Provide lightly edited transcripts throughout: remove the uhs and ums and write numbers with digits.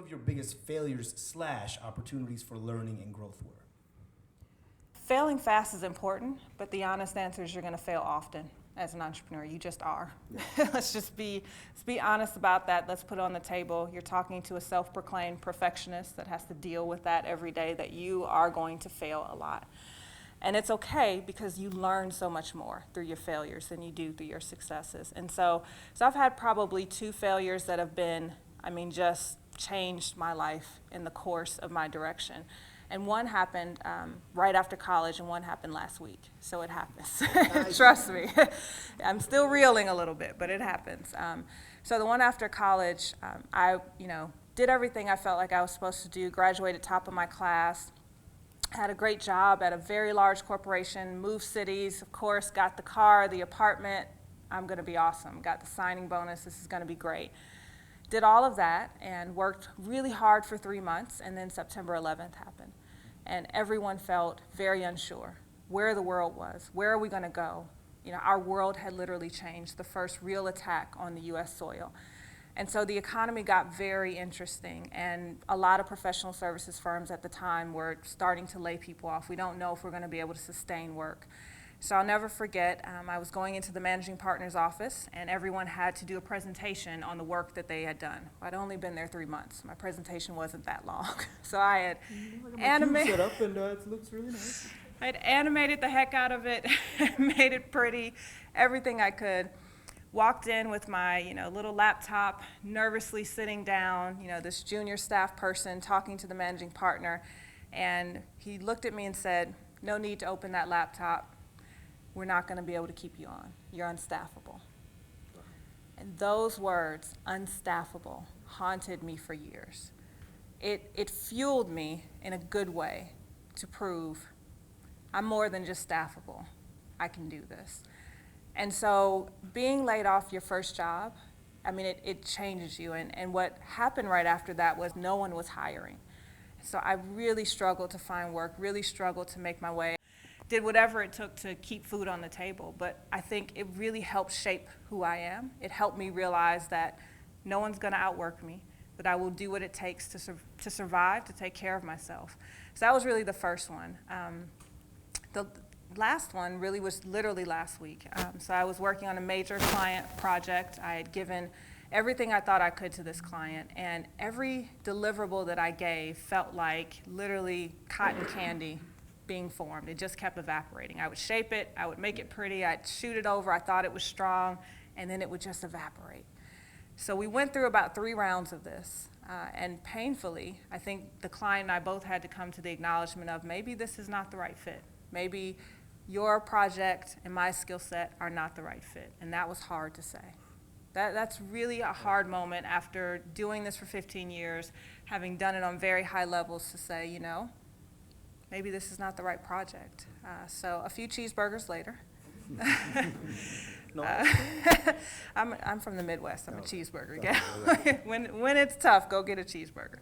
of your biggest failures / opportunities for learning and growth were? Failing fast is important, but the honest answer is you're going to fail often as an entrepreneur. You just are. Yeah. Let's be honest about that. Let's put it on the table. You're talking to a self-proclaimed perfectionist that has to deal with that every day, that you are going to fail a lot. And it's okay, because you learn so much more through your failures than you do through your successes. And so I've had probably 2 failures that have been, just changed my life in the course of my direction. And one happened right after college, and one happened last week. So it happens. Trust me. I'm still reeling a little bit, but it happens. So the one after college, I did everything I felt like I was supposed to do, graduated top of my class, had a great job at a very large corporation, moved cities, of course, got the car, the apartment. I'm going to be awesome. Got the signing bonus. This is going to be great. Did all of that and worked really hard for 3 months, and then September 11th happened. And everyone felt very unsure where the world was. Where are we going to go? Our world had literally changed, the first real attack on the U.S. soil. And so the economy got very interesting, and a lot of professional services firms at the time were starting to lay people off. We don't know if we're going to be able to sustain work. So I'll never forget, I was going into the managing partner's office, and everyone had to do a presentation on the work that they had done. I'd only been there 3 months. My presentation wasn't that long. So I had animated. Set up, and it looks really nice. I'd animated the heck out of it, made it pretty, everything I could. Walked in with my little laptop, nervously sitting down, this junior staff person talking to the managing partner, and he looked at me and said, "No need to open that laptop. We're not going to be able to keep you on. You're unstaffable." And those words, unstaffable, haunted me for years. It fueled me in a good way to prove I'm more than just staffable. I can do this. And so being laid off your first job, it changes you. And what happened right after that was no one was hiring. So I really struggled to find work, really struggled to make my way. Did whatever it took to keep food on the table, but I think it really helped shape who I am. It helped me realize that no one's going to outwork me, that I will do what it takes to survive, to take care of myself. So that was really the first one. The last one really was literally last week. So I was working on a major client project. I had given everything I thought I could to this client, and every deliverable that I gave felt like literally cotton candy being formed. It just kept evaporating. I would shape it, I would make it pretty, I'd shoot it over, I thought it was strong, and then it would just evaporate. So we went through about 3 rounds of this, and painfully, I think the client and I both had to come to the acknowledgement of maybe this is not the right fit. Maybe your project and my skill set are not the right fit, and that was hard to say. That's really a hard moment after doing this for 15 years, having done it on very high levels, to say, maybe this is not the right project. So a few cheeseburgers later. I'm from the Midwest. I'm a cheeseburger gal. When it's tough, go get a cheeseburger.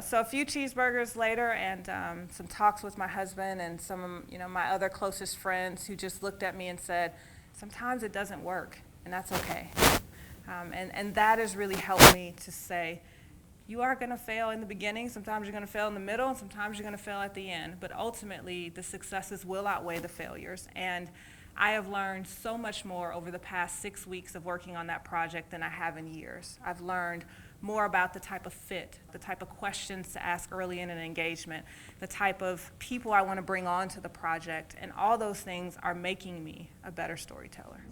So a few cheeseburgers later, and some talks with my husband and some of my other closest friends, who just looked at me and said, sometimes it doesn't work, and that's okay. And that has really helped me to say, you are going to fail in the beginning, sometimes you're going to fail in the middle, and sometimes you're going to fail at the end. But ultimately, the successes will outweigh the failures. And I have learned so much more over the past 6 weeks of working on that project than I have in years. I've learned more about the type of fit, the type of questions to ask early in an engagement, the type of people I want to bring on to the project, and all those things are making me a better storyteller.